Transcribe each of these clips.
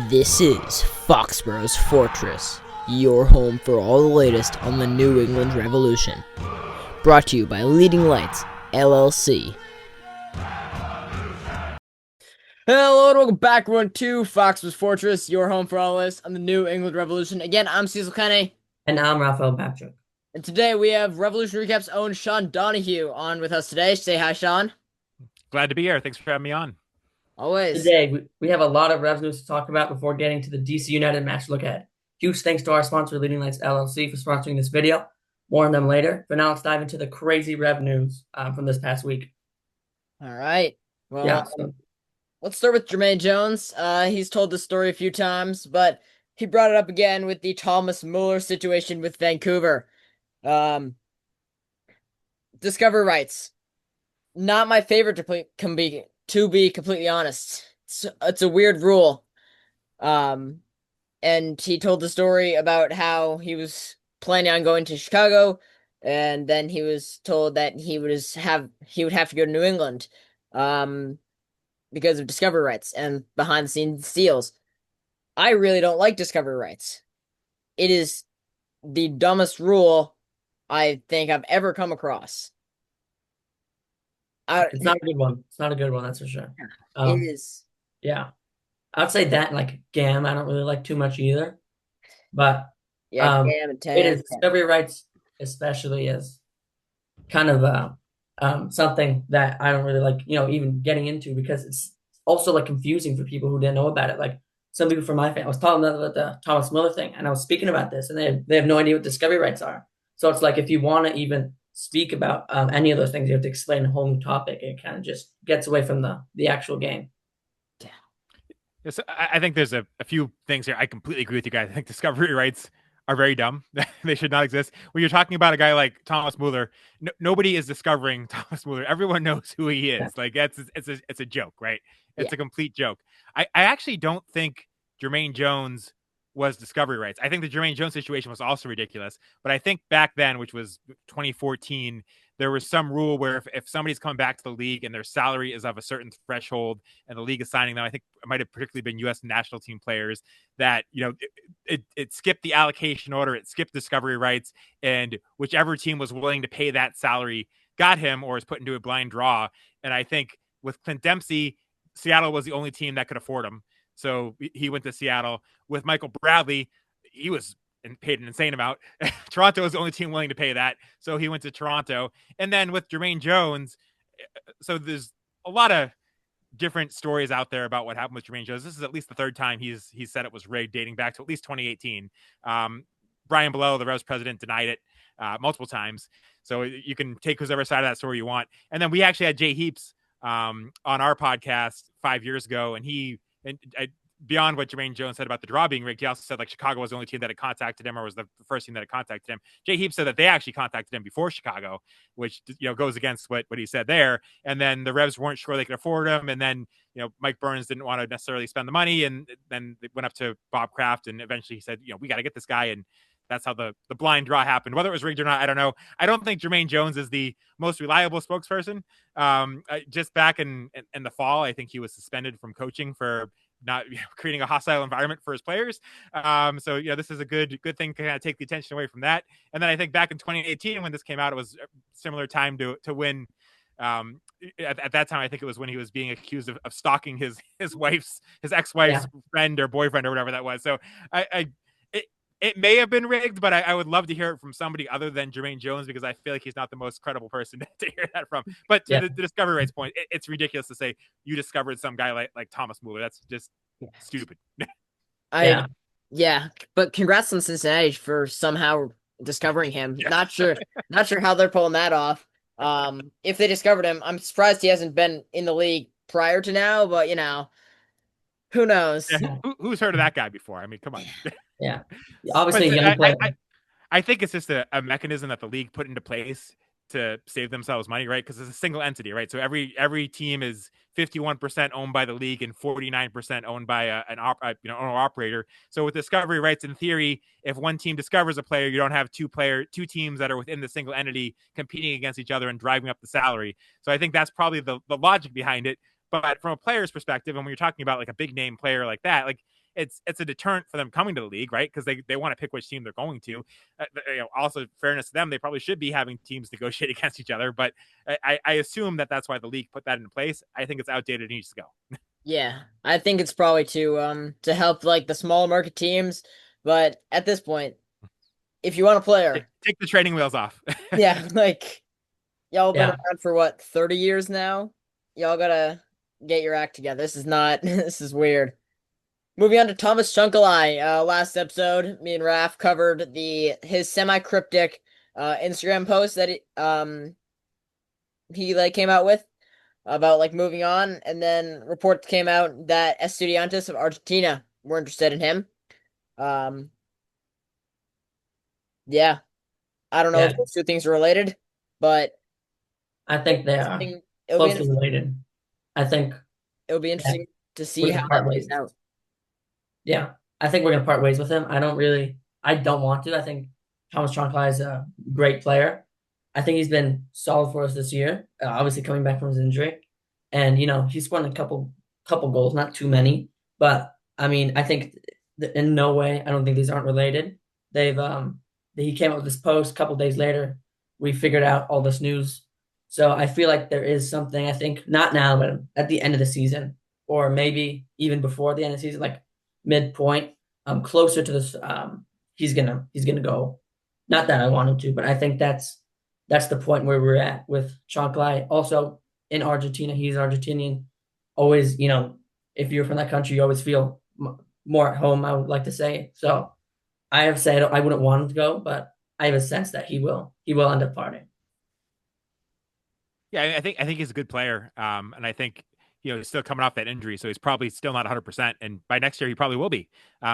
This is Foxboro's Fortress, your home for all the latest on the New England Revolution. Brought to you by Leading Lights, LLC. Hello and welcome back, everyone, to Foxboro's Fortress, your home for all the latest on the New England Revolution. Again, I'm Cecil Kenney. And I'm Raphael Babchuck. And today we have Revolution Recap's own Sean Donahue on with us today. Say hi, Sean. Glad to be here. Thanks for having me on. Always. Today, we have a lot of Revs news to talk about before getting to the DC United match look ahead. Huge thanks to our sponsor, Leading Lights LLC, for sponsoring this video. More on them later. But now let's dive into the crazy Rev news from this past week. All right. Well, let's start with Jermaine Jones. He's told this story a few times, but he brought it up again with the Thomas Muller situation with Vancouver. Discovery rights. Not my favorite to be completely honest. It's a weird rule. And he told the story about how he was planning on going to Chicago, and then he was told that he would have to go to New England, because of discovery rights and behind the scenes deals. I really don't like discovery rights. It is the dumbest rule I think I've ever come across. It's not a good one. It's not a good one, that's for sure. It is. Yeah. I'd say that and like GAM, I don't really like too much either. But Yeah, GAM and TAM. it is discovery rights, especially as kind of something that I don't really like, even getting into, because it's also like confusing for people who didn't know about it. Like some people from my family, I was telling them about the Thomas Miller thing, and I was speaking about this, and they have no idea what discovery rights are. So it's like if you want to even speak about any of those things, you have to explain a whole new topic. It kind of just gets away from the actual game. Yes, I think there's a few things here. I completely agree with you guys. I think discovery rights are very dumb. They should not exist. When you're talking about a guy like Thomas Muller, nobody is discovering Thomas Muller. Everyone knows who he is. Yeah. Like it's a joke, right? It's Yeah. a complete joke. I actually don't think Jermaine Jones was discovery rights. I think the Jermaine Jones situation was also ridiculous. But I think back then, which was 2014, there was some rule where if somebody's coming back to the league and their salary is of a certain threshold and the league is signing them, I think it might have particularly been U.S. national team players, that, it skipped the allocation order, it skipped discovery rights, and whichever team was willing to pay that salary got him or is put into a blind draw. And I think with Clint Dempsey, Seattle was the only team that could afford him. So he went to Seattle. With Michael Bradley, he was paid an insane amount. Toronto was the only team willing to pay that, so he went to Toronto. And then with Jermaine Jones, so there's a lot of different stories out there about what happened with Jermaine Jones. This is at least the third time he's said it was rigged, dating back to at least 2018. Brian Below, the Revs president, denied it multiple times. So you can take whoever side of that story you want. And then we actually had Jay Heaps on our podcast 5 years ago, and beyond what Jermaine Jones said about the draw being rigged, he also said like Chicago was the only team that had contacted him, or was the first team that had contacted him. Jay Heaps said that they actually contacted him before Chicago, which goes against what he said there. And then the Revs weren't sure they could afford him, and then Mike Burns didn't want to necessarily spend the money, and then they went up to Bob Kraft, and eventually he said, we got to get this guy, and that's how the blind draw happened. Whether it was rigged or not, I don't know. I don't think Jermaine Jones is the most reliable spokesperson. Just back in the fall, I think he was suspended from coaching for not creating a hostile environment for his players. So this is a good thing to kind of take the attention away from that. And then I think back in 2018, when this came out, it was a similar time to win. At that time, I think it was when he was being accused of stalking his ex-wife's friend or boyfriend or whatever that was. So it may have been rigged, but I would love to hear it from somebody other than Jermaine Jones, because I feel like he's not the most credible person to hear that from. But to the discovery rights point, it's ridiculous to say you discovered some guy like Thomas Muller. That's just stupid. But congrats on Cincinnati for somehow discovering him. Yeah. Not sure how they're pulling that off. If they discovered him, I'm surprised he hasn't been in the league prior to now, but who knows? Yeah, who's heard of that guy before? I mean, come on. Yeah. Obviously, I think it's just a mechanism that the league put into place to save themselves money, right? Because it's a single entity, right? So every team is 51% owned by the league and 49% owned by an owner operator. So with discovery rights, in theory, if one team discovers a player, you don't have two teams that are within the single entity competing against each other and driving up the salary. So I think that's probably the logic behind it. But from a player's perspective, and when you're talking about like a big name player like that, like it's a deterrent for them coming to the league, right? Because they want to pick which team they're going to. Also, fairness to them, they probably should be having teams negotiate against each other. But I assume that that's why the league put that into place. I think it's outdated and needs to go. Yeah, I think it's probably to help like the smaller market teams, but at this point, if you want a player, Take the training wheels off. yeah, like y'all been Yeah, around for what, 30 years now? Y'all gotta get your act together. This is not this is weird. Moving on to Thomas Chunkalai. Last episode, me and Raph covered the his semi-cryptic Instagram post that he like came out with about like moving on, and then reports came out that Estudiantes of Argentina were interested in him. Um, yeah, I don't know yeah. if those two things are related, but I think they are interesting. It'll be closely interesting. related. I think It'll be that interesting to see we're how gonna that part plays ways. out. Yeah, I think we're gonna part ways with him. I don't want to. I think Thomas Tronklai is a great player. I think he's been solid for us this year. Obviously coming back from his injury, and he's scored a couple goals, not too many, but I mean I think in no way I don't think these aren't related. They've he came up with this post a couple days later. We figured out all this news, so I feel like there is something. I think not now, but at the end of the season, or maybe even before the end of the season, like midpoint, closer to this. He's gonna go. Not that I want him to, but I think that's the point where we're at with Chanclay. Also in Argentina, he's Argentinian. Always, if you're from that country, you always feel more at home. I would like to say. So I have said I wouldn't want him to go, but I have a sense that he will. He will end up parting. Yeah, I think he's a good player, and I think he's still coming off that injury, so he's probably still not 100%. And by next year, he probably will be.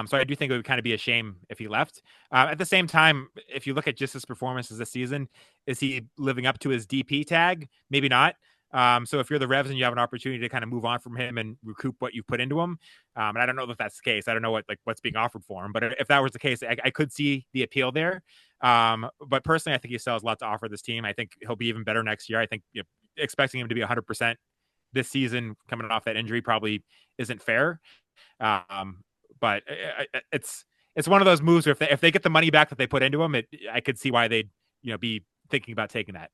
So I do think it would kind of be a shame if he left. At the same time, if you look at just his performances this season, is he living up to his DP tag? Maybe not. So if you're the Revs and you have an opportunity to kind of move on from him and recoup what you put into him, and I don't know if that's the case. I don't know what's being offered for him, but if that was the case, I could see the appeal there. But personally, I think he still has a lot to offer this team. I think he'll be even better next year. I think expecting him to be 100% this season coming off that injury probably isn't fair. But it's one of those moves where if they get the money back that they put into him, I could see why they'd be thinking about taking that.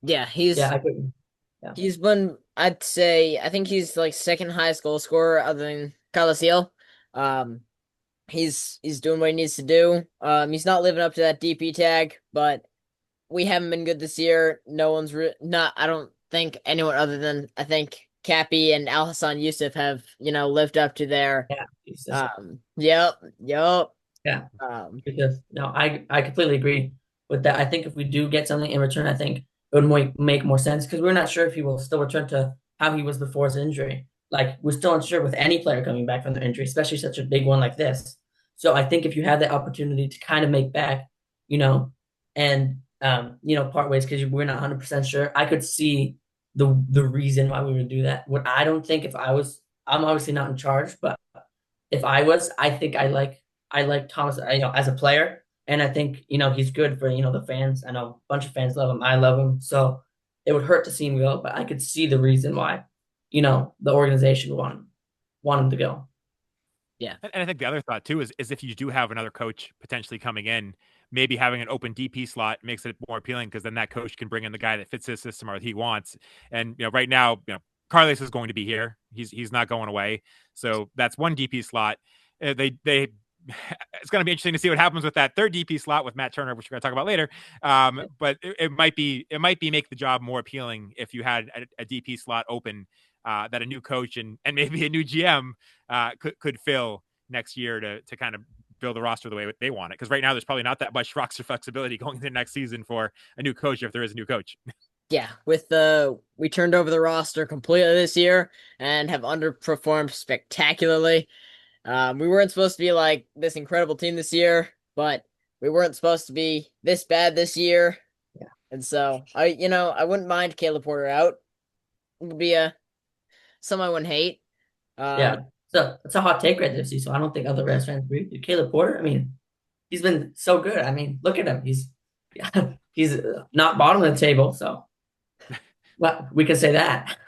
Yeah, Yeah, I could. Yeah, he's been, I'd say, I think he's like second highest goal scorer other than Calaciel. Um, he's doing what he needs to do. He's not living up to that DP tag, but we haven't been good this year. No one's not. I don't think anyone other than I think Cappy and Al Hassan Yusuf have lived up to their. yeah, Yep, yep. yeah. Um, Because no, I completely agree with that. I think if we do get something in return, I think it would make more sense because we're not sure if he will still return to how he was before his injury. Like we're still unsure with any player coming back from their injury, especially such a big one like this. So I think if you have the opportunity to kind of make back, and part ways because we're not 100% sure, I could see the reason why we would do that. What I don't think if I'm obviously not in charge, but if I was, I think I like Thomas, as a player, and I think he's good for the fans. I know a bunch of fans love him. I love him, so it would hurt to see him go, but I could see the reason why the organization want him to go. yeah, And I think the other thought too is if you do have another coach potentially coming in, maybe having an open DP slot makes it more appealing because then that coach can bring in the guy that fits his system or that he wants. And right now, Carlos is going to be here. He's not going away. So that's one DP slot. They it's going to be interesting to see what happens with that third DP slot with Matt Turner, which we're going to talk about later. But it might be make the job more appealing if you had a DP slot open that a new coach and maybe a new GM could fill next year to kind of build the roster the way they want it. Because right now there's probably not that much roster flexibility going into next season for a new coach if there is a new coach. yeah. We turned over the roster completely this year and have underperformed spectacularly. We weren't supposed to be like this incredible team this year, but we weren't supposed to be this bad this year. Yeah, And so I wouldn't mind Caleb Porter out. It would be a some I wouldn't hate. Um, yeah. So it's a hot take right there, see. So I don't think other Reds fans agree. Caleb Porter, I mean, he's been so good. I mean, look at him. He's not bottom of the table, so well, we can say that.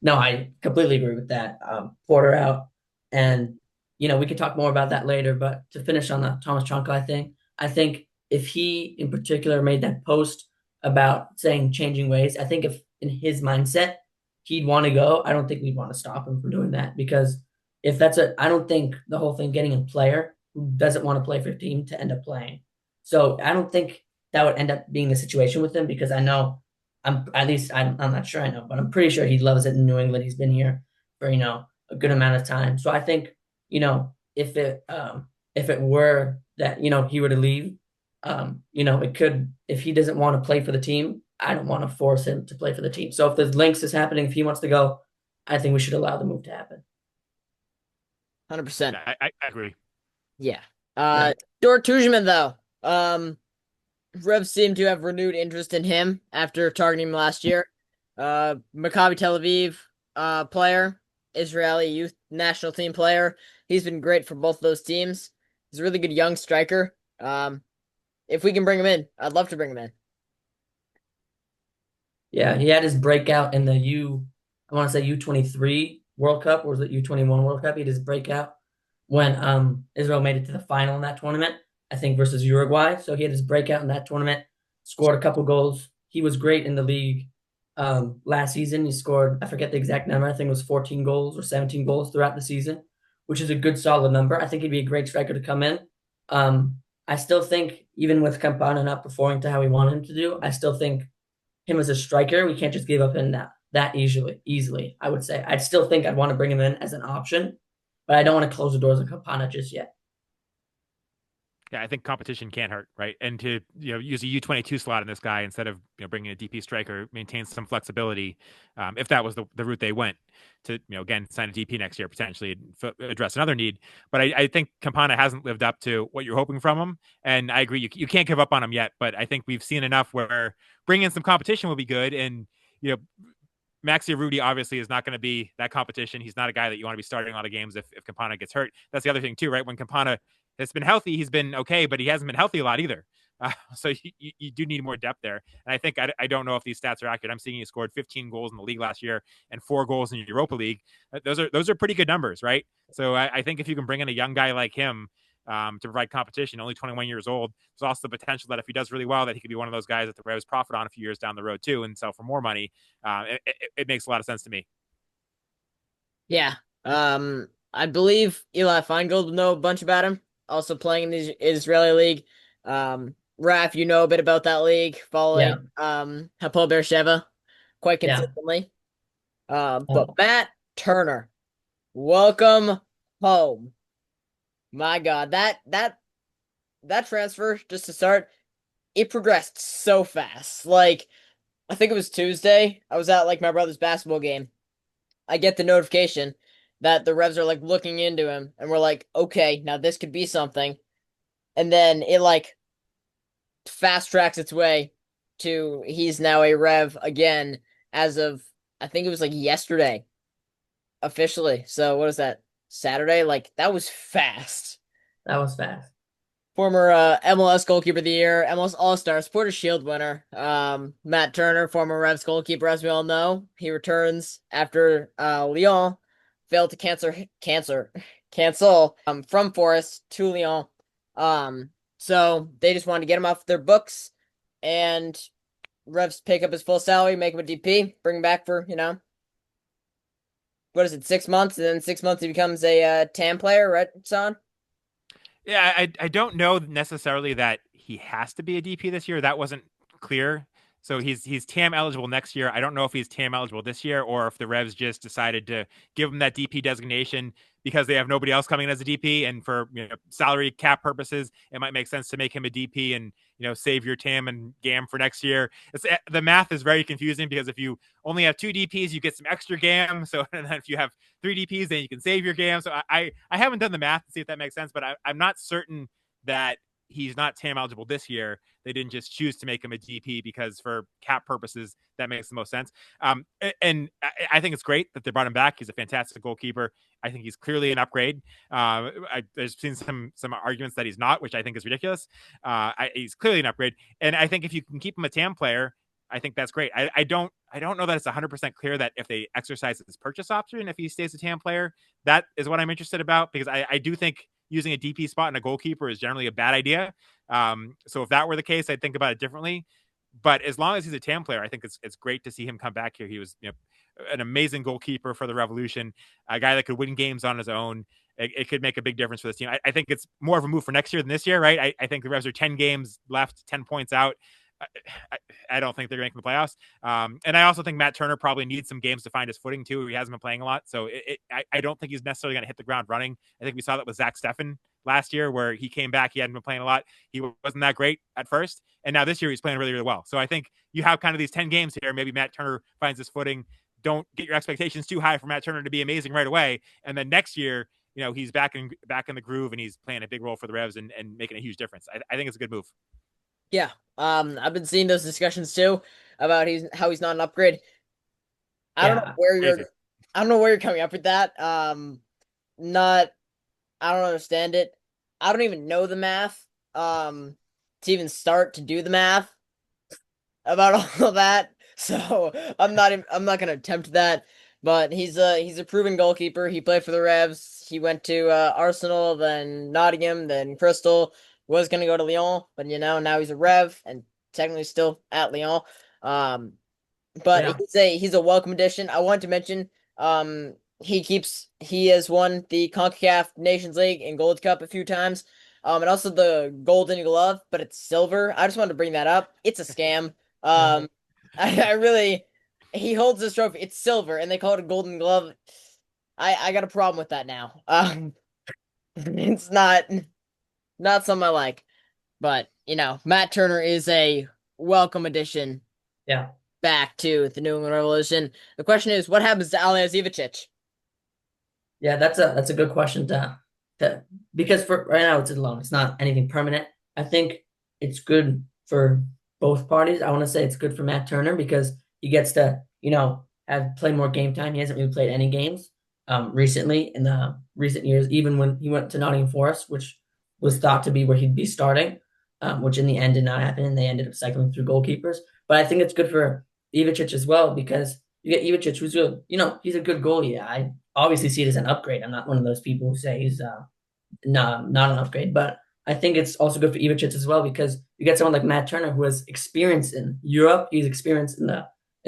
No, I completely agree with that. Porter out, and we could talk more about that later. But to finish on the Thomas Tronco thing, I think if he in particular made that post about saying changing ways, I think if in his mindset he'd want to go, I don't think we'd want to stop him from doing that because if I don't think the whole thing getting a player who doesn't want to play for a team to end up playing. So I don't think that would end up being the situation with him because I know I'm not sure I know, but I'm pretty sure he loves it in New England. He's been here for a good amount of time. So I think if it were that he were to leave, it could if he doesn't want to play for the team. I don't want to force him to play for the team. So if the links is happening, if he wants to go, I think we should allow the move to happen. 100%. I agree. Yeah. Yeah, Dort Tujaman, though. Revs seem to have renewed interest in him after targeting him last year. Maccabi Tel Aviv player, Israeli youth national team player. He's been great for both those teams. He's a really good young striker. If we can bring him in, I'd love to bring him in. yeah, he had his breakout in the I want to say U23 World Cup, or was it U21 World Cup? He had his breakout when Israel made it to the final in that tournament, I think versus Uruguay. So he had his breakout in that tournament, scored a couple goals. He was great in the league last season. He scored, I forget the exact number, I think it was 14 goals or 17 goals throughout the season, which is a good solid number. I think he'd be a great striker to come in. I still think even with Campana not performing to how we want him to do, I still think him as a striker, we can't just give up in that easily. I would say I'd still think I'd want to bring him in as an option, but I don't want to close the doors on Campana just yet. Yeah, I think competition can't hurt, right? And to use a U22 slot in this guy instead of bringing a DP striker maintains some flexibility. If that was the route they went to, again sign a DP next year potentially address another need. But I think Campana hasn't lived up to what you're hoping from him, and I agree you can't give up on him yet. But I think we've seen enough where bringing in some competition will be good, and Maxi Rudy obviously is not going to be that competition. He's not a guy that you want to be starting a lot of games if Campana gets hurt. That's the other thing too, right? When Campana has been healthy, he's been okay, but he hasn't been healthy a lot either. So you do need more depth there. And I think I don't know if these stats are accurate. I'm seeing he scored 15 goals in the league last year and 4 goals in the Europa League. Those are pretty good numbers, right? So I think if you can bring in a young guy like him to provide competition, only 21 years old, there's also the potential that if he does really well, that he could be one of those guys that the Revs profit on a few years down the road too and sell for more money. It makes a lot of sense to me. Yeah. I believe Eli Feingold would know a bunch about him. Also playing in the Israeli league. Raph, you know a bit about that league, Yeah. following Hapoel Beersheva quite Yeah. consistently. But Matt Turner, welcome home. My God, that transfer, just to start, it progressed so fast. Like, I think it was Tuesday. I was at like my brother's basketball game. I get the notification that the Revs are like looking into him, and we're like, okay, now this could be something. And then it like fast tracks its way to he's now a Rev again as of I think it was like yesterday officially. So what is that? Saturday? Like that was fast. That was fast. Former MLS goalkeeper of the year, MLS All-Star, Supporters Shield winner, Matt Turner, former Revs goalkeeper, as we all know. He returns after Lyon failed to cancel from Forest to Lyon. So they just wanted to get him off their books, and Revs pick up his full salary, make him a DP, bring him back for what is it, 6 months, and then 6 months he becomes a TAM player, right, Son? Yeah, I don't know necessarily that he has to be a DP this year. That wasn't clear. So he's TAM eligible next year. I don't know if he's TAM eligible this year or if the Revs just decided to give him that DP designation because they have nobody else coming in as a DP, and for salary cap purposes, it might make sense to make him a DP and save your TAM and GAM for next year. The math is very confusing because if you only have 2 DPs, you get some extra GAM. So and then if you have 3 DPs, then you can save your GAM. So I haven't done the math to see if that makes sense, but I'm not certain that he's not TAM eligible this year. They didn't just choose to make him a DP because for cap purposes, that makes the most sense. And I think it's great that they brought him back. He's a fantastic goalkeeper. I think he's clearly an upgrade. There's been some arguments that he's not, which I think is ridiculous. He's clearly an upgrade. And I think if you can keep him a TAM player, I think that's great. I don't know that it's 100% clear that if they exercise his purchase option, if he stays a TAM player, that is what I'm interested about, because I do think using a DP spot and a goalkeeper is generally a bad idea. So if that were the case, I'd think about it differently. But as long as he's a TAM player, I think it's great to see him come back here. He was an amazing goalkeeper for the Revolution, a guy that could win games on his own. It could make a big difference for this team. I think it's more of a move for next year than this year, right? I think the Revs are 10 games left, 10 points out. I don't think they're going to make the playoffs. And I also think Matt Turner probably needs some games to find his footing too. He hasn't been playing a lot. So I don't think he's necessarily going to hit the ground running. I think we saw that with Zach Steffen last year, where he came back. He hadn't been playing a lot. He wasn't that great at first. And now this year he's playing really, really well. So I think you have kind of these 10 games here. Maybe Matt Turner finds his footing. Don't get your expectations too high for Matt Turner to be amazing right away. And then next year, he's back in the groove and he's playing a big role for the Revs and making a huge difference. I think it's a good move. Yeah. I've been seeing those discussions too about how he's not an upgrade. I don't know Yeah, where Crazy. you're coming up with that. Not I don't understand it. I don't even know the math. To even start to do the math about all of that. So I'm not gonna attempt that. But he's a proven goalkeeper. He played for the Revs. He went to Arsenal, then Nottingham, then Crystal. Was gonna go to Lyon, but now he's a Rev and technically still at Lyon. Um, but yeah, he's a welcome addition. I want to mention he has won the CONCACAF Nations League and Gold Cup a few times. And also the Golden Glove, but it's silver. I just wanted to bring that up. It's a scam. Um, I really he holds this trophy. It's silver, and they call it a Golden Glove. I got a problem with that now. It's not something I like. But Matt Turner is a welcome addition yeah. back to the New England Revolution. The question is, what happens to Alija Ivacic? Yeah, that's a good question to because for right now it's a loan. It's not anything permanent. I think it's good for both parties. I want to say it's good for Matt Turner because he gets to, have play more game time. He hasn't really played any games recently in the recent years, even when he went to Nottingham Forest, which was thought to be where he'd be starting, which in the end did not happen, and they ended up cycling through goalkeepers. But I think it's good for Ivacic as well because you get Ivacic, who's good. He's a good goalie. I obviously see it as an upgrade. I'm not one of those people who say he's not an upgrade, but I think it's also good for Ivacic as well because you get someone like Matt Turner who has experience in Europe. He's experienced in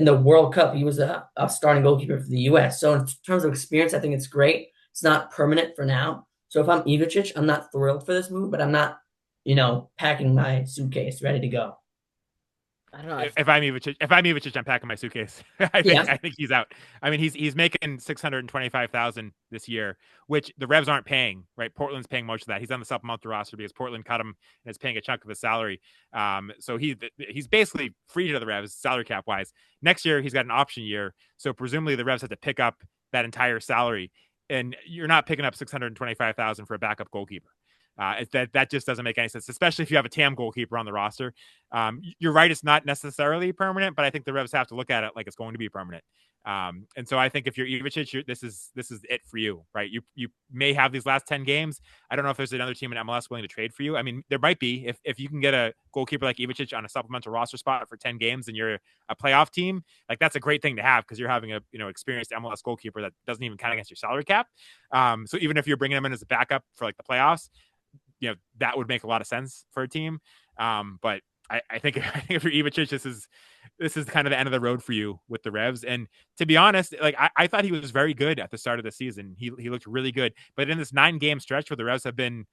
the World Cup. He was a starting goalkeeper for the U.S. So in terms of experience, I think it's great. It's not permanent for now. So if I'm Ivacic, I'm not thrilled for this move, but I'm not, packing my suitcase ready to go. I don't know. If I'm Ivacic, I'm packing my suitcase. I think Yeah, I think he's out. I mean, he's making 625,000 this year, which the Revs aren't paying. Right, Portland's paying most of that. He's on the supplemental roster because Portland cut him and is paying a chunk of his salary. So he's basically free to the Revs salary cap wise. Next year he's got an option year, so presumably the Revs have to pick up that entire salary, and you're not picking up 625,000 for a backup goalkeeper. That just doesn't make any sense, especially if you have a TAM goalkeeper on the roster. You're right; it's not necessarily permanent, but I think the Revs have to look at it like it's going to be permanent. And so I think if you're Ivacic, this is it for you, right? You may have these last 10 games. I don't know if there's another team in MLS willing to trade for you. I mean, there might be if you can get a goalkeeper like Ivacic on a supplemental roster spot for 10 games and you're a playoff team, like that's a great thing to have because you're having a experienced MLS goalkeeper that doesn't even count against your salary cap. So even if you're bringing him in as a backup for like the playoffs, that would make a lot of sense for a team. But I think if you're Ivacic, this is kind of the end of the road for you with the Revs. And to be honest, like I thought he was very good at the start of the season. He looked really good. But in this 9-game stretch where the Revs have been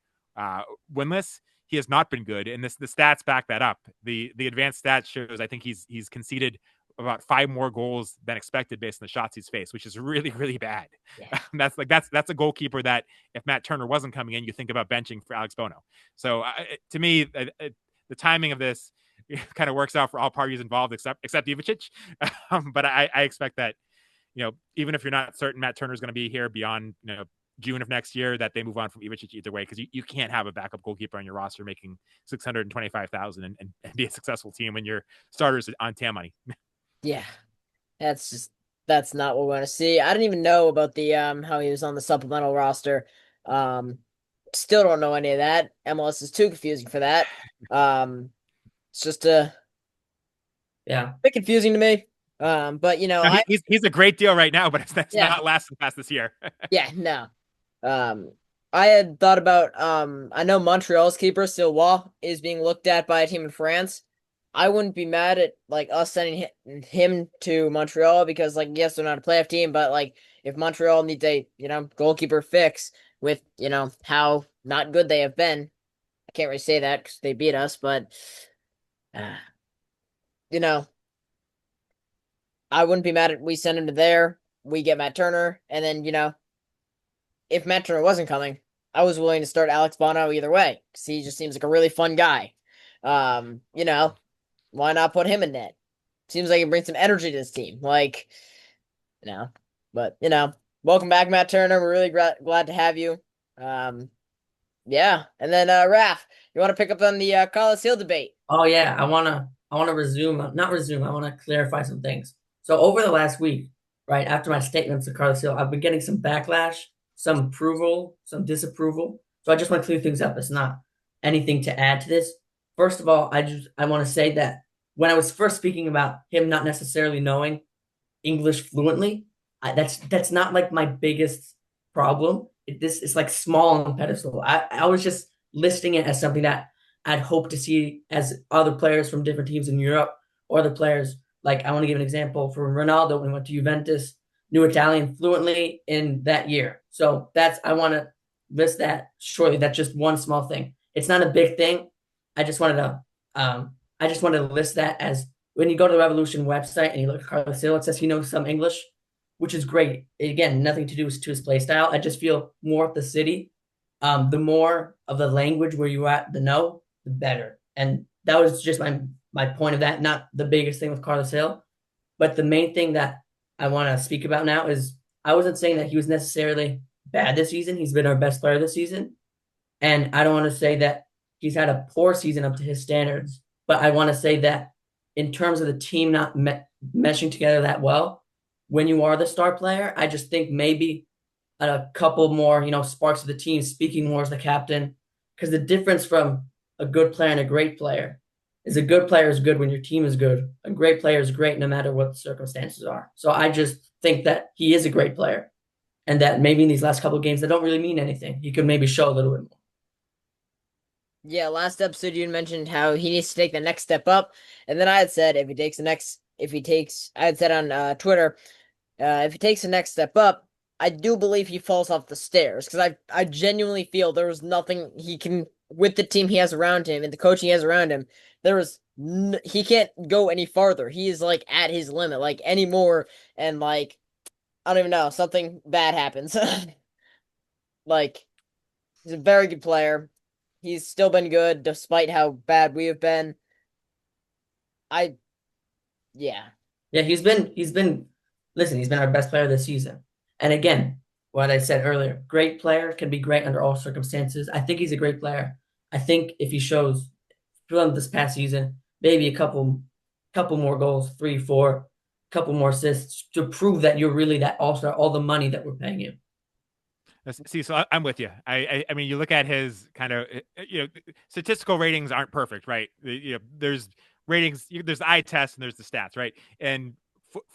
winless, he has not been good. And the stats back that up. The advanced stats shows I think he's conceded about 5 more goals than expected based on the shots he's faced, which is really, really bad. Yeah. That's a goalkeeper that if Matt Turner wasn't coming in, you think about benching for Alex Bono. So to me, the timing of this kind of works out for all parties involved except Ivacic. But I expect that, even if you're not certain Matt Turner's going to be here beyond, June of next year, that they move on from Ivacic either way, because you can't have a backup goalkeeper on your roster making 625,000 and be a successful team when your starters on TAM money. Yeah, that's not what we want to see. I didn't even know about the how he was on the supplemental roster. Um, Still don't know any of that. MLS is too confusing for that. It's just Yeah. bit confusing to me. But No, he's a great deal right now, but it's yeah, not lasting past this year. yeah, no. I had thought about I know Montreal's keeper Silva is being looked at by a team in France. I wouldn't be mad at like us sending him to Montreal because like yes, they're not a playoff team, but like if Montreal needs a, goalkeeper fix with, how not good they have been. I can't really say that because they beat us, but uh, you know, I wouldn't be mad at we send him to there. We get Matt Turner, and then if Matt Turner wasn't coming, I was willing to start Alex Bono either way because he just seems like a really fun guy. Um, you know, why not put him in net? Seems like he brings some energy to this team. Like, you know, but welcome back, Matt Turner. We're really glad to have you. Um, yeah, and then Raph, you want to pick up on the Carlos Hill debate? Oh yeah, I wanna resume, not resume. I wanna clarify some things. So over the last week, right after my statements to Carlos Hill, I've been getting some backlash, some approval, some disapproval. So I just want to clear things up. It's not anything to add to this. First of all, I want to say that when I was first speaking about him not necessarily knowing English fluently, that's not like my biggest problem. This is like small on pedestal. I was just listing it as something that I'd hope to see as other players from different teams in Europe or other players. Like I want to give an example for Ronaldo when he went to Juventus, knew Italian fluently in that year. So I want to list that shortly. That's just one small thing. It's not a big thing. I just wanted to I just wanted to list that as when you go to the Revolution website and you look at Carlos Hill, it says he knows some English, which is great. Again, nothing to do with his play style. I just feel more of the city, the more of the language where you at, the know, the better. And that was just my point of that. Not the biggest thing with Carlos Hill, but the main thing that I want to speak about now is I wasn't saying that he was necessarily bad this season. He's been our best player this season, and I don't want to say that he's had a poor season up to his standards, but I want to say that in terms of the team not meshing together that well, when you are the star player, I just think maybe a couple more, sparks of the team, speaking more as the captain. Because the difference from a good player and a great player is a good player is good when your team is good. A great player is great no matter what the circumstances are. So I just think that he is a great player and that maybe in these last couple of games that don't really mean anything, he could maybe show a little bit more. Yeah, last episode you mentioned how he needs to take the next step up, and then I had said I had said on Twitter, if he takes the next step up, I do believe he falls off the stairs because I genuinely feel there was nothing he can with the team he has around him and the coaching he has around him. He can't go any farther. He is like at his limit, like anymore, and like I don't even know, something bad happens. Like he's a very good player. He's still been good despite how bad we have been. I Yeah. Yeah, listen, he's been our best player this season. And again, what I said earlier, great player can be great under all circumstances. I think he's a great player. I think if he shows throughout this past season, maybe a couple more goals, 3, 4, couple more assists to prove that you're really that all-star, all the money that we're paying you. See, so I'm with you. I mean, you look at his kind of, statistical ratings aren't perfect, right? There's ratings, there's the eye test and there's the stats, right? And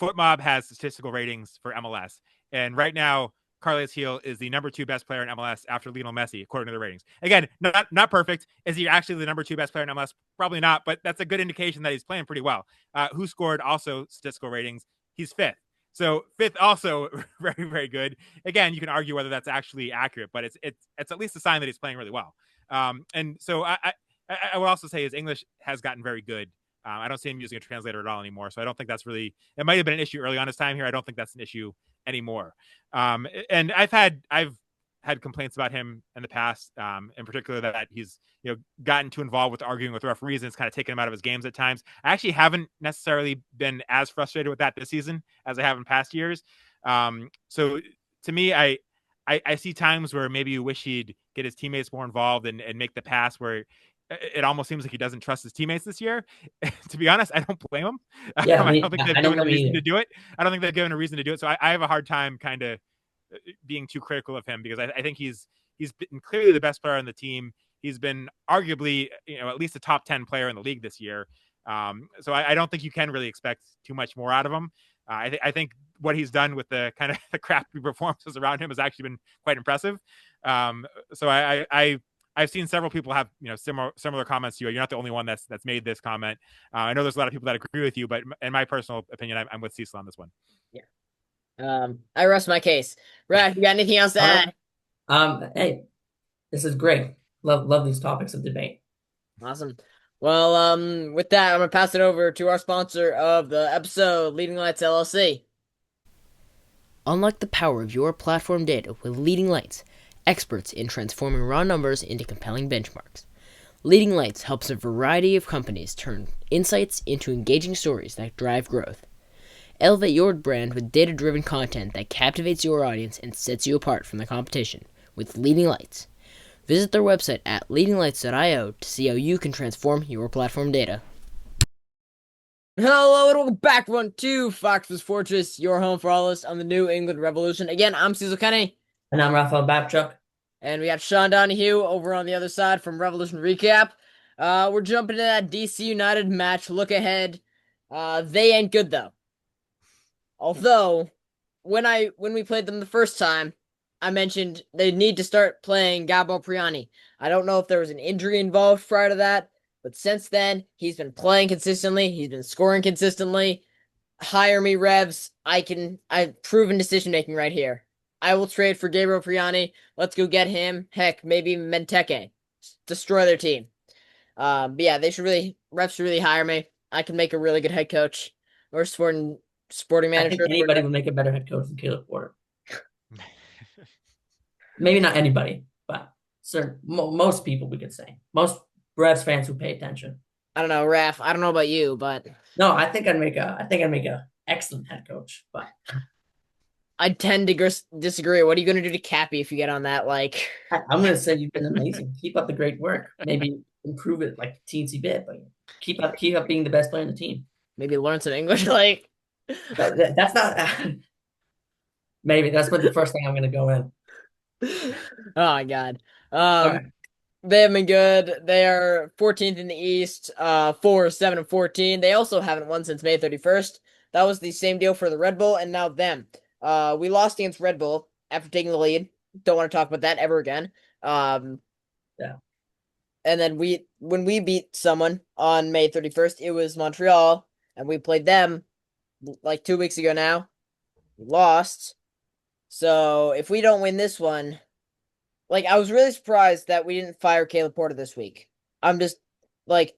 FootMob has statistical ratings for MLS, and right now, Carlos Hill is the number 2 best player in MLS after Lionel Messi, according to the ratings. Again, not perfect. Is he actually the number 2 best player in MLS? Probably not, but that's a good indication that he's playing pretty well. Who scored also statistical ratings? He's 5th. So 5th also very, very good. Again, you can argue whether that's actually accurate, but it's at least a sign that he's playing really well. And so I would also say his English has gotten very good. I don't see him using a translator at all anymore. So I don't think that's really, it might have been an issue early on his time here. I don't think that's an issue anymore. And I've had complaints about him in the past, in particular that he's gotten too involved with arguing with referees and it's kind of taken him out of his games at times. I actually haven't necessarily been as frustrated with that this season as I have in past years. So to me, I see times where maybe you wish he'd get his teammates more involved and make the pass where it almost seems like he doesn't trust his teammates this year. To be honest, I don't blame him. Yeah, I don't think they've I don't given a blame reason you to do it. I don't think they've given a reason to do it. So I have a hard time kind of being too critical of him because I think he's been clearly the best player on the team. He's been arguably, at least a top 10 player in the league this year. So I don't think you can really expect too much more out of him. I think what he's done with the kind of the crappy performances around him has actually been quite impressive. So I've seen several people have similar comments to you. You're not the only one that's made this comment. I know there's a lot of people that agree with you, but in my personal opinion, I'm with Cecil on this one. Yeah. I rest my case. Raph, you got anything else to add? Hey, this is great. Love these topics of debate. Awesome. Well, with that, I'm gonna pass it over to our sponsor of the episode, Leading Lights LLC. Unlock the power of your platform data with Leading Lights, experts in transforming raw numbers into compelling benchmarks. Leading Lights helps a variety of companies turn insights into engaging stories that drive growth. Elevate your brand with data-driven content that captivates your audience and sets you apart from the competition with Leading Lights. Visit their website at leadinglights.io to see how you can transform your platform data. Hello and welcome back, everyone, to Fox's Fortress, your home for all this on the New England Revolution. Again, I'm Cecil Kenney. And I'm Raphael Babchuck. And we got Sean Donahue over on the other side from Revolution Recap. We're jumping into that DC United match. Look ahead. They ain't good, though. Although, when we played them the first time, I mentioned they need to start playing Gabo Priani. I don't know if there was an injury involved prior to that, but since then, he's been playing consistently. He's been scoring consistently. Hire me, Revs. I've proven decision making right here. I will trade for Gabriel Priani. Let's go get him. Heck, maybe even Benteke. Destroy their team. But yeah, Revs should really hire me. I can make a really good head coach or sporting I think manager. anybody would make a better head coach than Caleb Porter. Maybe not anybody, but most people we could say. Most Revs fans who pay attention. I don't know, Raph. I don't know about you, but No, I think I'd make a excellent head coach. But I tend to disagree. What are you going to do to Cappy if you get on that? Like, I'm gonna say you've been amazing. Keep up the great work. Maybe improve it like a teensy bit, but keep up being the best player in the team. maybe learn some English. Like, That's not. Maybe that's what the first thing I'm gonna go in. oh my God. Okay. They have been good. They are 14th in the East, 4-7-14. They also haven't won since May 31st. That was the same deal for the Red Bull and now them. We lost against Red Bull after taking the lead. Don't want to talk about that ever again. Yeah. And then when we beat someone on May 31st, it was Montreal, and we played them like 2 weeks ago now. We lost. So if we don't win this one, like, I was really surprised that we didn't fire Caleb Porter this week. I'm just like,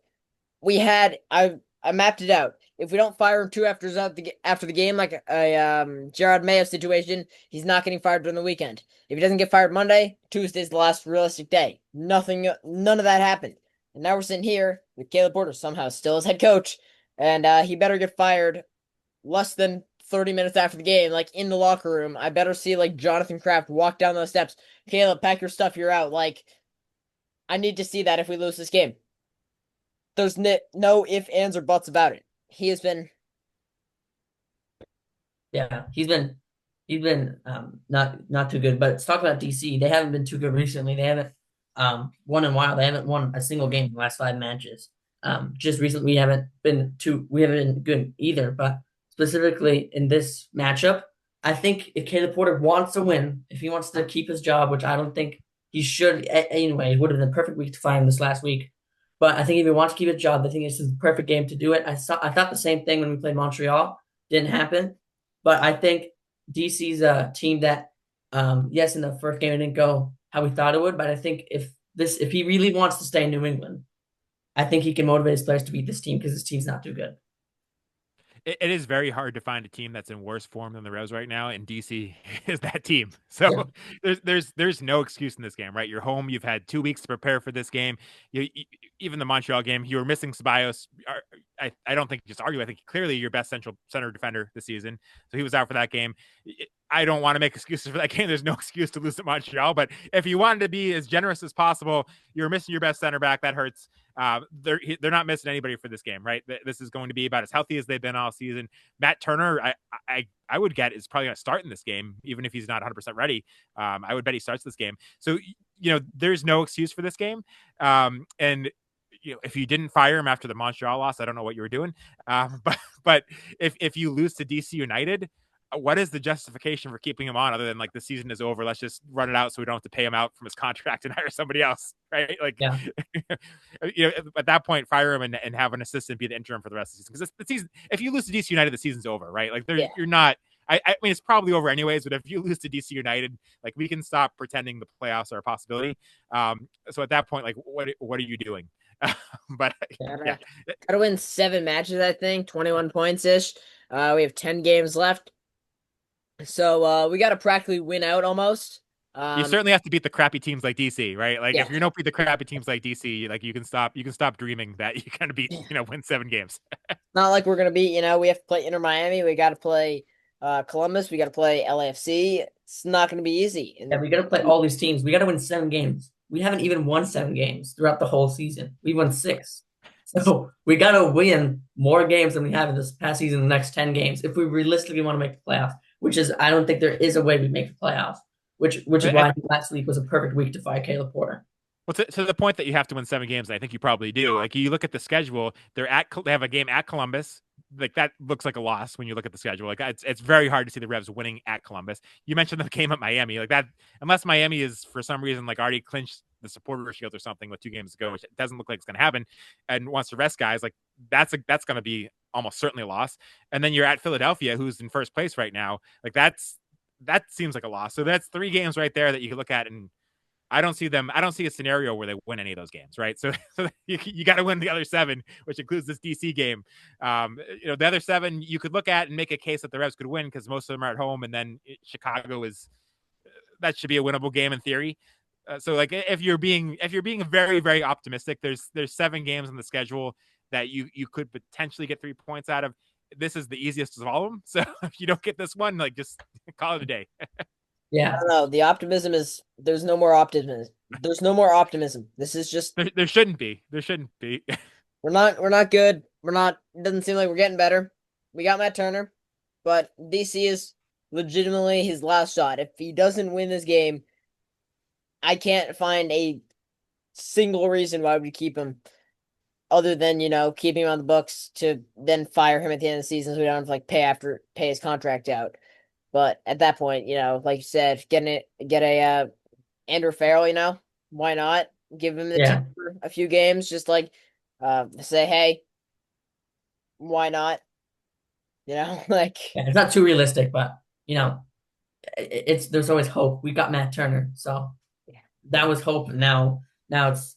I mapped it out. If we don't fire him two after the game, like a Gerard Mayo situation, he's not getting fired during the weekend. If he doesn't get fired Monday, Tuesday's the last realistic day. None of that happened. And now we're sitting here with Caleb Porter somehow still as head coach, and he better get fired less than 30 minutes after the game, like in the locker room. I better see like Jonathan Kraft walk down those steps. Caleb, pack your stuff, you're out. Like, I need to see that if we lose this game. There's no ifs, ands, or buts about it. He has been. Yeah, he's been not too good. But let's talk about DC. They haven't been too good recently. They haven't won in a while. They haven't won a single game in the last 5 matches. Just recently we haven't been good either. But specifically in this matchup, I think if Caleb Porter wants to win, if he wants to keep his job, which I don't think he should anyway, it would have been a perfect week to fire him this last week. But I think if he wants to keep his job, I think this is the perfect game to do it. I thought the same thing when we played Montreal. Didn't happen. But I think DC's a team that, yes, in the first game it didn't go how we thought it would. But I think if he really wants to stay in New England, I think he can motivate his players to beat this team because this team's not too good. It is very hard to find a team that's in worse form than the Revs right now, and DC is that team. So yeah. there's no excuse in this game, right? You're home. You've had 2 weeks to prepare for this game. Even the Montreal game, you were missing Ceballos. I don't think just argue. I think clearly your best center defender this season. So he was out for that game. I don't want to make excuses for that game. There's no excuse to lose to Montreal. But if you wanted to be as generous as possible, you're missing your best center back. That hurts. They're not missing anybody for this game, right? This is going to be about as healthy as they've been all season. Matt Turner, I would get is probably going to start in this game, even if he's not 100% ready. I would bet he starts this game. So, there's no excuse for this game. And if you didn't fire him after the Montreal loss, I don't know what you were doing. But if you lose to DC United, what is the justification for keeping him on other than like the season is over? Let's just run it out so we don't have to pay him out from his contract and hire somebody else, right? Like, Yeah. At that point, fire him and have an assistant be the interim for the rest of the season. Because the season, if you lose to DC United, the season's over, right? Like, you're not. I mean, it's probably over anyways. But if you lose to DC United, like, we can stop pretending the playoffs are a possibility. So at that point, like, what are you doing? But yeah, Gotta win 7 matches, I think, 21 points ish. We have 10 games left. So we gotta practically win out almost. You certainly have to beat the crappy teams like DC, right? Like, Yeah. if you don't beat the crappy teams like DC, like, you can stop dreaming that you kind of beat, win 7 games. Not like we're gonna beat, we have to play Inter Miami, we gotta play Columbus, we gotta play LAFC. It's not gonna be easy. Yeah, we got to play all these teams. We got to win 7 games. We haven't even won 7 games throughout the whole season. We won 6. So we got to win more games than we have in this past season, the next 10 games, if we realistically want to make the playoffs, which is, I don't think there is a way we make the playoffs, which is why last week was a perfect week to fire Caleb Porter. Well, to the point that you have to win 7 games, I think you probably do. Like, you look at the schedule, they have a game at Columbus. Like, that looks like a loss when you look at the schedule. Like, it's very hard to see the Revs winning at Columbus. You mentioned the game at Miami, like that. Unless Miami is for some reason like already clinched the supporter shield or something with 2 games to go, which it doesn't look like it's going to happen, and wants to rest guys, like that's going to be almost certainly a loss. And then you're at Philadelphia, who's in first place right now. Like, that seems like a loss. So that's 3 games right there that you can look at, and I don't see a scenario where they win any of those games, right? So you got to win the other 7, which includes this DC game. The other 7 you could look at and make a case that the Revs could win because most of them are at home, and then Chicago that should be a winnable game in theory. So like, if you're being very, very optimistic, there's 7 games on the schedule that you could potentially get 3 points out of. This is the easiest of all of them. So if you don't get this one, like, just call it a day. Yeah. I don't know. The optimism is there's no more optimism. There's no more optimism. This is just there shouldn't be. There shouldn't be. we're not good. It doesn't seem like we're getting better. We got Matt Turner, but DC is legitimately his last shot. If he doesn't win this game, I can't find a single reason why we keep him other than, keeping him on the books to then fire him at the end of the season so we don't have to like pay his contract out. But at that point, like you said, get a Andrew Farrell, why not? Give him the team for a few games, just like say, hey, why not? Like, Yeah, it's not too realistic, but there's always hope. We got Matt Turner, so that was hope. Now it's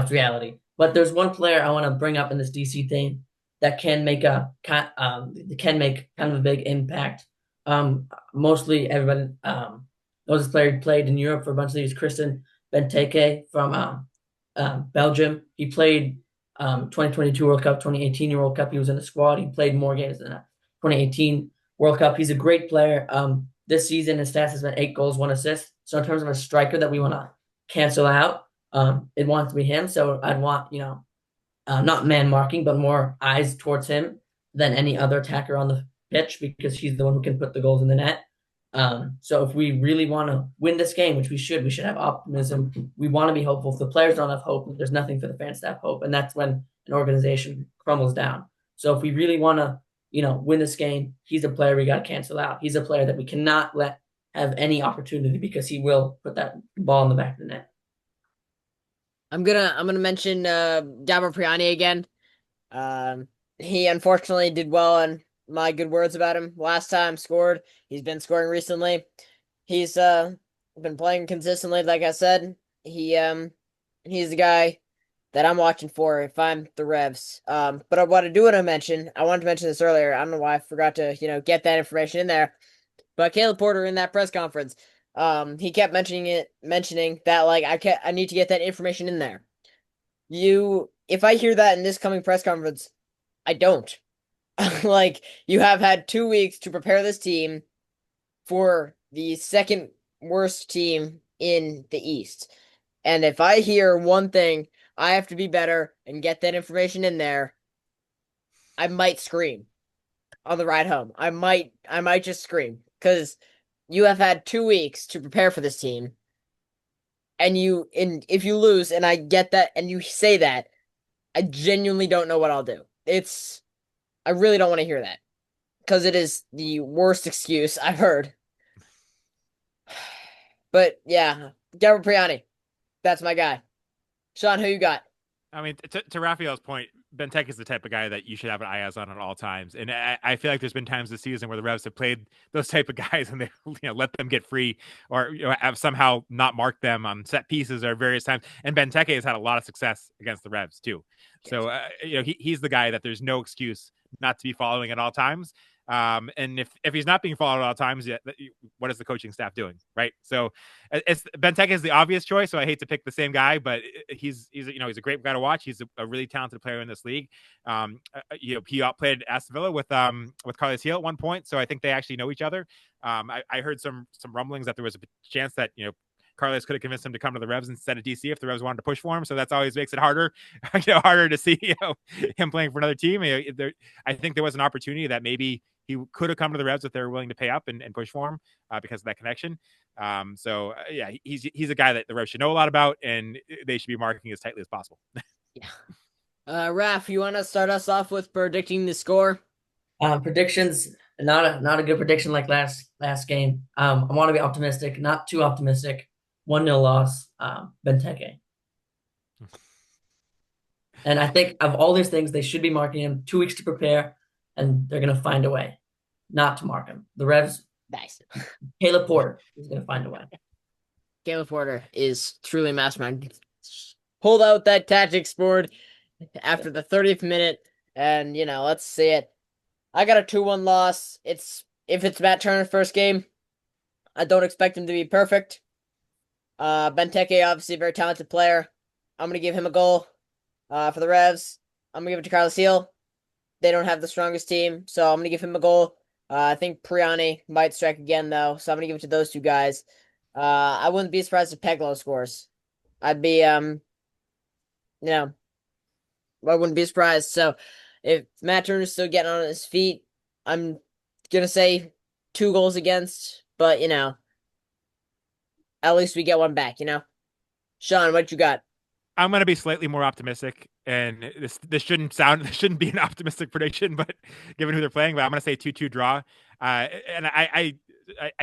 reality. But there's one player I want to bring up in this DC thing that can make kind of a big impact. Mostly everybody knows this player. He played in Europe for a bunch of these. Christian Benteke from Belgium. He played 2022 World Cup, 2018 World Cup. He was in the squad. He played more games than that. 2018 World Cup. He's a great player. This season his stats has been 8 goals, 1 assist. So in terms of a striker that we want to cancel out, it wants to be him. So I'd want not man marking, but more eyes towards him than any other attacker on the pitch, because he's the one who can put the goals in the net. So if we really want to win this game, which we should have optimism. We want to be hopeful. If the players don't have hope, there's nothing for the fans to have hope, and that's when an organization crumbles down. So if we really want to, win this game, he's a player we got to cancel out. He's a player that we cannot let have any opportunity, because he will put that ball in the back of the net. I'm gonna mention Gabor Priani again. He unfortunately did well on my good words about him last time. Scored. He's been scoring recently. He's been playing consistently, like I said. He's the guy that I'm watching for if I'm the Revs. But I want to mention. I wanted to mention this earlier. I don't know why I forgot to get that information in there. But Caleb Porter in that press conference, he kept mentioning that like I need to get that information in there. If I hear that in this coming press conference, I don't. Like, you have had 2 weeks to prepare this team for the second worst team in the East. And if I hear one thing, I have to be better and get that information in there, I might scream on the ride home. I might just scream, because you have had 2 weeks to prepare for this team. And if you lose, and I get that, and you say that, I genuinely don't know what I'll do. I really don't want to hear that because it is the worst excuse I've heard. But yeah, Gabriel Priani, that's my guy. Sean, who you got? I mean, to Raphael's point, Benteke is the type of guy that you should have an eye on at all times. And I feel like there's been times this season where the Revs have played those type of guys and they let them get free or have somehow not marked them on set pieces or various times. And Benteke has had a lot of success against the Revs too. So he's the guy that there's no excuse not to be following at all times. And if he's not being followed at all times, what is the coaching staff doing, right? So it's Benteke is the obvious choice. So I hate to pick the same guy, but he's a great guy to watch. He's a really talented player in this league. He outplayed Aston Villa with Carlos Hill at one point, so I think they actually know each other. I heard some rumblings that there was a chance that Carlos could have convinced him to come to the Revs instead of DC if the Revs wanted to push for him. So that's always makes it harder, harder to see him playing for another team. I think there was an opportunity that maybe he could have come to the Revs if they were willing to pay up and push for him because of that connection. He's a guy that the Revs should know a lot about, and they should be marking as tightly as possible. Yeah. Raph, you want to start us off with predicting the score? Predictions, not a good prediction like last game. I want to be optimistic, not too optimistic. 1-0 loss, Benteke. And I think of all these things, they should be marking him 2 weeks to prepare, and they're going to find a way not to mark him. The Revs, Nice. Caleb Porter is going to find a way. Caleb Porter is truly mastermind. Pulled out that tactics board after the 30th minute, and let's see it. I got a 2-1 loss. If it's Matt Turner's first game, I don't expect him to be perfect. Benteke, obviously a very talented player. I'm gonna give him a goal. For the Revs, I'm gonna give it to Carlos Hill. They don't have the strongest team, so I'm gonna give him a goal. I think Priani might strike again though, so I'm gonna give it to those two guys. I wouldn't be surprised if Peglo scores. I'd be I wouldn't be surprised. So if Matt Turner's still getting on his feet, I'm gonna say 2 goals against, but at least we get one back, Sean, what you got? I'm going to be slightly more optimistic, and this shouldn't be an optimistic prediction, but given who they're playing, but I'm going to say 2-2 draw. And I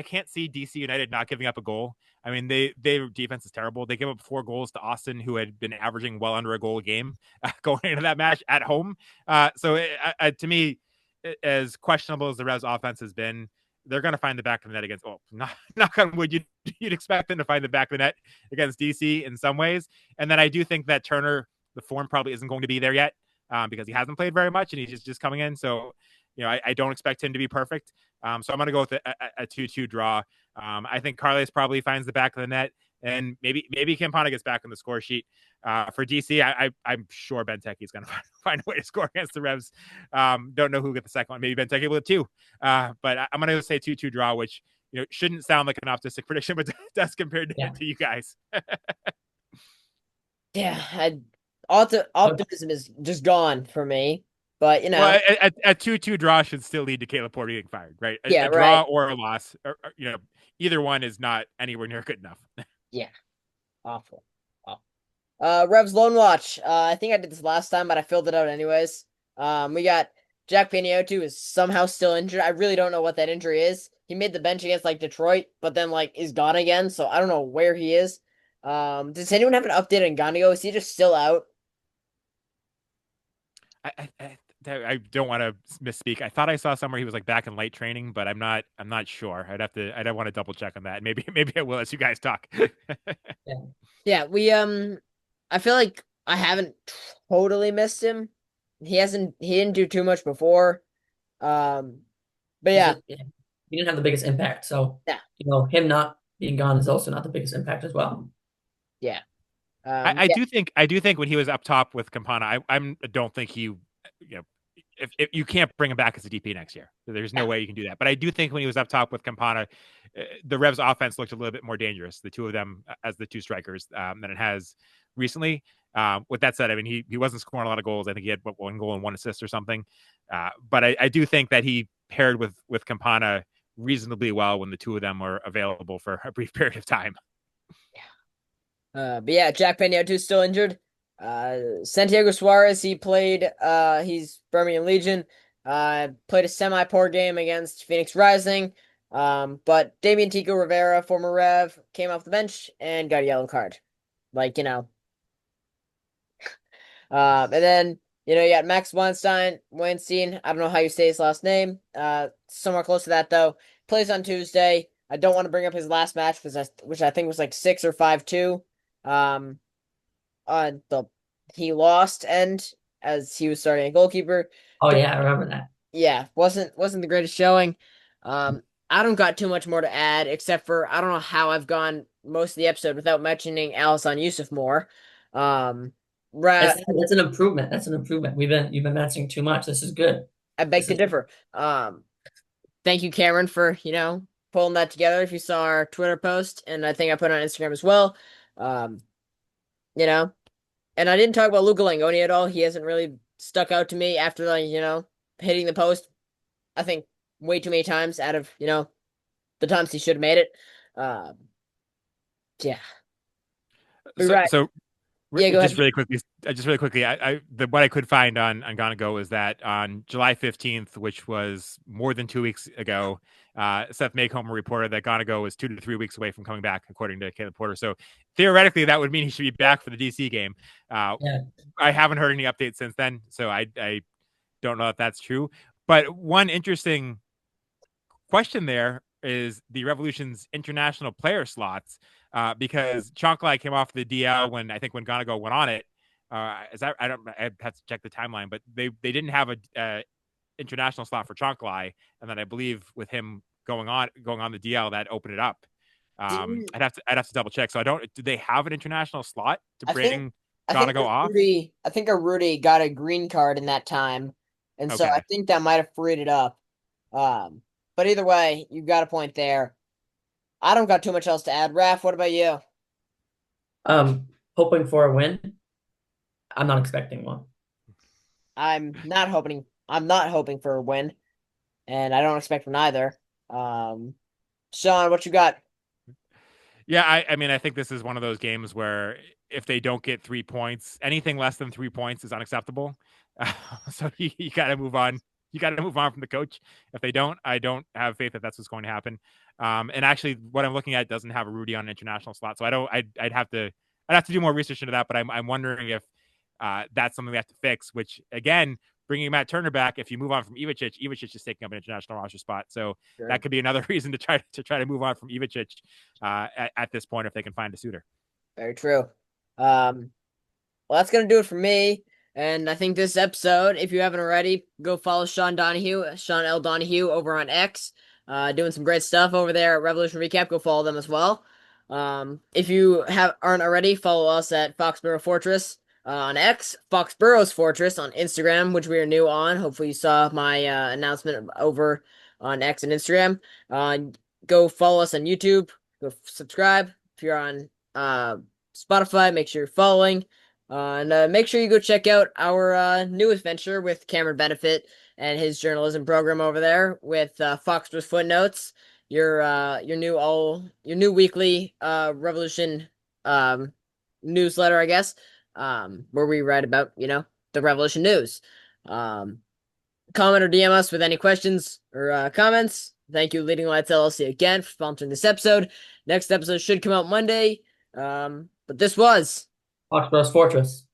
can't see DC United not giving up a goal. I mean, their defense is terrible. They gave up 4 goals to Austin, who had been averaging well under a goal a game going into that match at home. To me, as questionable as the Revs offense has been, they're going to find the back of the net against. Oh, knock on wood, you'd expect them to find the back of the net against DC in some ways. And then I do think that Turner, the form probably isn't going to be there yet because he hasn't played very much and he's just coming in. So, I don't expect him to be perfect. So I'm going to go with a 2-2 draw. I think Carles probably finds the back of the net, and maybe Campana gets back on the score sheet. For DC, I'm sure Benteke is going to find a way to score against the Revs. Don't know who will get the second one. Maybe Benteke will too. But I'm going to say 2-2 draw, which shouldn't sound like an optimistic prediction, but does compared to you guys. Yeah, optimism is just gone for me. But well, a 2-2 draw should still lead to Caleb Porter getting fired, right? A draw or a loss, or either one is not anywhere near good enough. Yeah, awful. Revs Lone Watch. I think I did this last time, but I filled it out anyways. We got Jack Paniotu is somehow still injured. I really don't know what that injury is. He made the bench against Detroit, but then is gone again. So I don't know where he is. Does anyone have an update on Gondigo? Is he just still out? I don't want to misspeak. I thought I saw somewhere he was back in light training, but I'm not sure. I'd want to double check on that. Maybe I will as you guys talk. Yeah, we I feel like I haven't totally missed him. He didn't do too much before. But yeah. He didn't have the biggest impact. So yeah. Him not being gone is also not the biggest impact as well. Yeah. I do think when he was up top with Campana, I don't think he if you can't bring him back as a DP next year. There's no way you can do that. But I do think when he was up top with Campana, the Revs offense looked a little bit more dangerous, the two of them as the two strikers, than it has recently. With that said, I mean, he wasn't scoring a lot of goals. I think he had 1 goal and 1 assist or something. But I do think that he paired with Campana reasonably well when the two of them were available for a brief period of time. But yeah, Jack Paniotu is still injured. Santiago Suarez, he's Birmingham Legion. Played a semi-poor game against Phoenix Rising. But Damian Tico Rivera, former Rev, came off the bench and got a yellow card. Like, and then, you got Max Weinstein. I don't know how you say his last name. Somewhere close to that, though. Plays on Tuesday. I don't want to bring up his last match, which I think was like 6 or 5-2. Um, on the he lost end as he was starting a goalkeeper. Oh Don't yeah, I remember that. Yeah, wasn't the greatest showing. I don't got too much more to add except for I don't know how I've gone most of the episode without mentioning Alison Yusuf more. Um, Ra That's an improvement. That's an improvement. You've been mentioning too much. This is good. I beg This to is differ. Thank you, Cameron, for pulling that together. If you saw our Twitter post, and I think I put it on Instagram as well. Um, you know, and I didn't talk about Luca Langoni at all. He hasn't really stuck out to me after hitting the post. I think way too many times out of the times he should have made it. Um, yeah, but So right. so Yeah, go ahead. just really quickly, what I could find on Gonna Go is that on July 15th, which was more than 2 weeks ago, Seth Maycomber reported that Gonna Go was 2 to 3 weeks away from coming back, according to Caleb Porter. So theoretically, that would mean he should be back for the DC game. Yeah. I haven't heard any updates since then, so I don't know if that's true. But one interesting question there is the Revolution's international player slots, because Chancellay came off the DL when Gonago went on it. Is that I have to check the timeline, but they didn't have a international slot for Chancellay, and then I believe with him going on the DL that opened it up. Didn't I'd have to double check. So I don't. Do they have an international slot to I think bring I think Gonago off? I think a Rudy got a green card in that time, and so I Okay. think that might have freed it up. Um, but either way, you got a point there. I don't got too much else to add. Raph, what about you? Um, hoping for a win. I'm not expecting one. I'm not hoping for a win, and I don't expect one either. Um, Sean, what you got? Yeah, I mean, I think this is one of those games where if they don't get 3 points, anything less than 3 points is unacceptable. Uh, so you got to move on. You got to move on from the coach. If they don't, I don't have faith that that's what's going to happen. And actually, what I'm looking at doesn't have a Rudy on an international slot, so I don't. I'd have to do more research into that. But I'm wondering if that's something they have to fix. Which again, bringing Matt Turner back, if you move on from Ivicic is taking up an international roster spot. So that Sure. could be another reason to try to move on from Ivicic at this point if they can find a suitor. Very true. Um, Well, that's gonna do it for me. And I think this episode, if you haven't already, go follow Sean L. Donahue over on X. Doing some great stuff over there at Revolution Recap. Go follow them as well. If you aren't already, follow us at Foxboro Fortress on X, Foxboro's Fortress on Instagram, which we are new on. Hopefully, you saw my announcement over on X and Instagram. Uh, Go follow us on YouTube. Go subscribe. If you're on Spotify, make sure you're following. And make sure you go check out our newest venture with Cameron Benefit and his journalism program over there with Foxborough Footnotes, your new weekly Revolution um, newsletter, I guess, where we write about the Revolution news. Um, Comment or DM us with any questions or comments. Thank you, Leading Lights LLC, again for sponsoring this episode. Next episode should come out Monday. But this was Foxborough's Fortress.